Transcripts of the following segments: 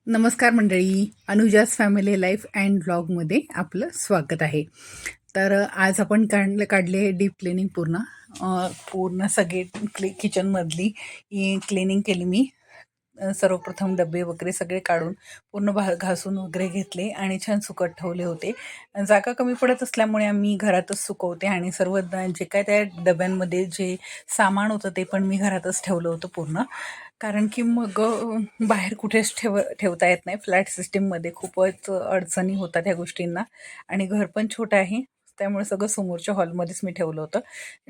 नमस्कार मंडळी, अनुजास family life and ब्लॉगमध्ये आपलं स्वागत आहे. तर आज आपण काढले डीप क्लिनिंग पूर्ण सगळे किचनमधली क्लिनिंग केली मी. सर्वप्रथम डबे वगैरे सगळे काढून पूर्ण घासून वगैरे घेतले आणि छान सुकत ठेवले होते. जागा कमी पडत असल्यामुळे आम्ही घरातच सुकवते आणि सर्व जे काय त्या डब्यांमध्ये जे सामान होतं ते पण मी घरातच ठेवलं होतं पूर्ण. कारण की मग बाहेर कुठेच ठेवता येत नाही. फ्लॅट सिस्टीममध्ये खूपच अडचणी होतात ह्या गोष्टींना आणि घर पण छोटं आहे, त्यामुळे सगळं समोरच्या हॉलमध्येच मी ठेवलं होतं.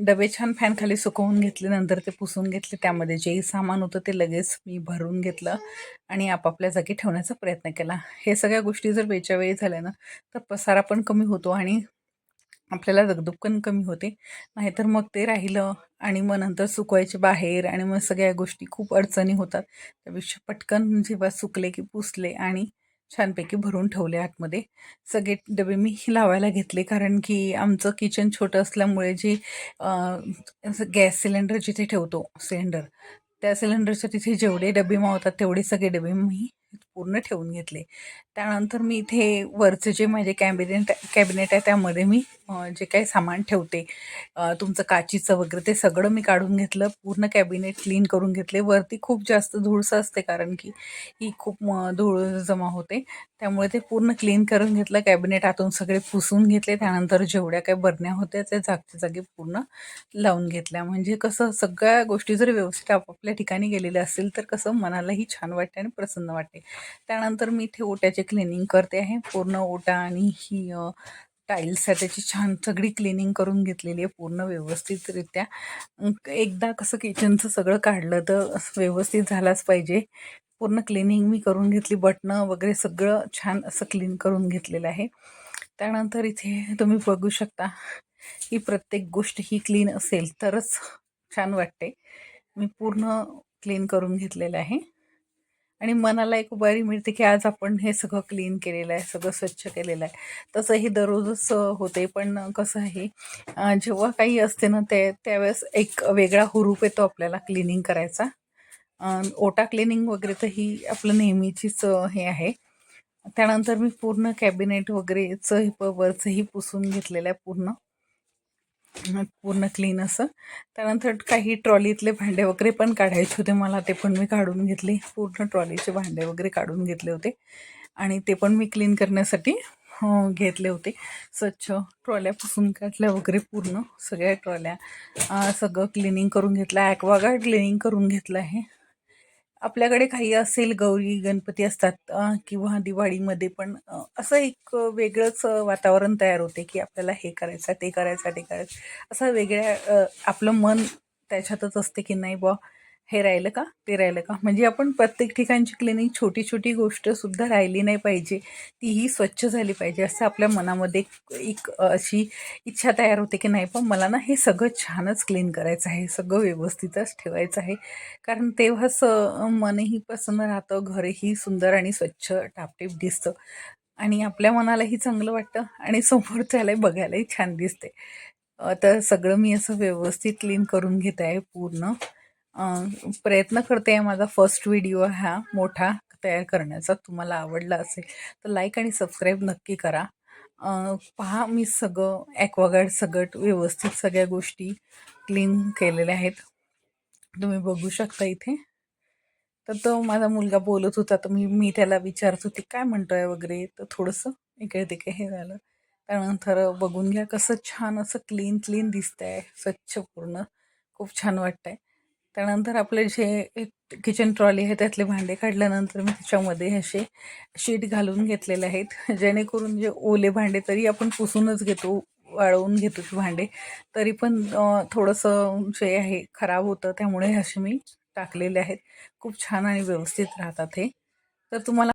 डबे छान फॅनखाली सुकवून घेतले, नंतर ते पुसून घेतले. त्यामध्ये जेही सामान होतं ते लगेच मी भरून घेतलं आणि आपापल्या जागी ठेवण्याचा प्रयत्न केला. हे सगळ्या गोष्टी जर वेळच्या वेळी झाल्या ना, तर पसारा पण कमी होतो आणि आपल्याला दगदग पण कमी होते. नाहीतर मग ते राहिलं आणि मग नंतर सुकवायचे बाहेर आणि मग सगळ्या गोष्टी खूप अडचणी होतात. त्यापेक्षा पटकन जेव्हा सुकले की पुसले आणि छानपैकी भरून ठेवले आतमध्ये. सगळे डबे मी लावायला घेतले, कारण की आमचं किचन छोटं असल्यामुळे जे गॅस सिलेंडर जिथे ठेवतो त्या सिलेंडरच्या तिथे जेवढे डबे मावतात तेवढे सगळे डबे मी पूर्ण ठेवून घेतले. त्यानंतर मी इथे वरचे जे माझे कॅबिनेट आहे त्यामध्ये मी जे काही सामान ठेवते, तुमचं काचीचं वगैरे ते सगळं मी काढून घेतलं. पूर्ण कॅबिनेट क्लीन करून घेतले. वरती खूप जास्त धूळसं असते, कारण की ही खूप धूळ जमा होते. त्यामुळे ते पूर्ण क्लीन करून घेतलं. कॅबिनेट आतून सगळे पुसून घेतले. त्यानंतर जेवढ्या काही बरण्या होत्या त्या जागच्या जागी पूर्ण लावून घेतल्या. म्हणजे कसं सगळ्या गोष्टी जर व्यवस्थित आपापल्या ठिकाणी गेलेल्या असतील तर कसं मनालाही छान वाटते आणि प्रसन्न वाटते. त्यानंतर मी इथे ओट्याचे क्लिनिंग करते आहे. पूर्ण ओटा आणि ही टाईल्स आहे त्याची छान सगळी क्लिनिंग करून घेतलेली आहे पूर्ण व्यवस्थितरित्या. एकदा कसं किचनचं सगळं काढलं तर व्यवस्थित झालाच पाहिजे. पूर्ण क्लिनिंग मी करून घेतली. बटणं वगैरे सगळं छान असं क्लीन करून घेतलेलं आहे. त्यानंतर इथे तुम्ही बघू शकता की प्रत्येक गोष्ट ही क्लीन असेल तरच छान वाटते. मी पूर्ण क्लीन करून घेतलेलं आहे आणि मनाला एक उभारी मिळते की आज आपण हे सगळं क्लीन केलेलं आहे, सगळं स्वच्छ केलेलं आहे. तसंही दररोजच होते, पण कसं आहे जेव्हा काही असते ना त्यावेळेस एक वेगळा हुरूप येतो आपल्याला क्लिनिंग करायचा. ओटा क्लिनिंग वगैरे तर ही आपलं नेहमीचीच हे आहे. त्यानंतर मी पूर्ण कॅबिनेट वगैरेचं वरचंही पुसून घेतलेलं आहे पूर्ण क्लीन असं. त्यानंतर काही ट्रॉलीतले भांडे वगैरे पण काढायचे होते मला, ते पण मी काढून घेतले. पूर्ण ट्रॉलीचे भांडे वगैरे काढून घेतले होते आणि ते पण मी क्लीन करण्यासाठी घेतले होते. स्वच्छ ट्रॉल्या पुसून काढल्या वगैरे पूर्ण सगळ्या ट्रॉल्या सगळं क्लिनिंग करून घेतलं. ॲक्वागार्ड क्लिनिंग करून घेतलं आहे. आपल्याकडे काही असेल, गौरी गणपती असतात किंवा दिवाळीमध्ये पण असं एक वेगळंच वातावरण तयार होते की आपल्याला हे करायचं ते करायचं ते करायचं असं वेगळ्या आपलं मन त्याच्यातच असते की नाही बुवा हे राहिलं का ते राहिलं का. म्हणजे आपण प्रत्येक ठिकाणची क्लिनिंग छोटी छोटी गोष्ट सुद्धा राहिली नाही पाहिजे, तीही स्वच्छ झाली पाहिजे असं आपल्या मनामध्ये एक अशी इच्छा तयार होते की नाही पण मला ना हे सगळं छानच क्लीन करायचं आहे, सगळं व्यवस्थितच ठेवायचं आहे. कारण तेव्हाच मनही प्रसन्न राहतं, घरही सुंदर आणि स्वच्छ टापटीप दिसतं आणि आपल्या मनालाही चांगलं वाटतं आणि समोरच्यालाही बघायलाही छान दिसते. तर सगळं मी असं व्यवस्थित क्लीन करून घेत आहे पूर्ण. प्रयत्न करते आहे, माझा फर्स्ट व्हिडिओ हा मोठा तयार करण्याचा. तुम्हाला आवडला असेल तर लाईक आणि सबस्क्राईब नक्की करा. पहा मी सगळं ॲक्वागार्ड सगळं व्यवस्थित सगळ्या गोष्टी क्लीन केलेल्या आहेत, तुम्ही बघू शकता इथे. तर तो माझा मुलगा बोलत होता, तर मी त्याला विचारत होती काय म्हणतोय वगैरे, तर थोडंसं इकडे तिकडे हे झालं. त्यानंतर बघून घ्या कसं छान असं क्लीन क्लीन दिसतंय, स्वच्छ पूर्ण खूप छान वाटतंय. त्यानंतर आपले जे किचन ट्रॉली आहे त्यातले भांडे काढल्यानंतर मी त्याच्यामध्ये असे शीट घालून घेतलेले आहेत, जेणेकरून जे ओले भांडे तरी आपण पुसूनच घेतो, वाळवून घेतो ते भांडे, तरी पण थोडंसं जे आहे खराब होतं, त्यामुळे असे मी टाकलेले आहेत. खूप छान आणि व्यवस्थित राहतात हे. तर तुम्हाला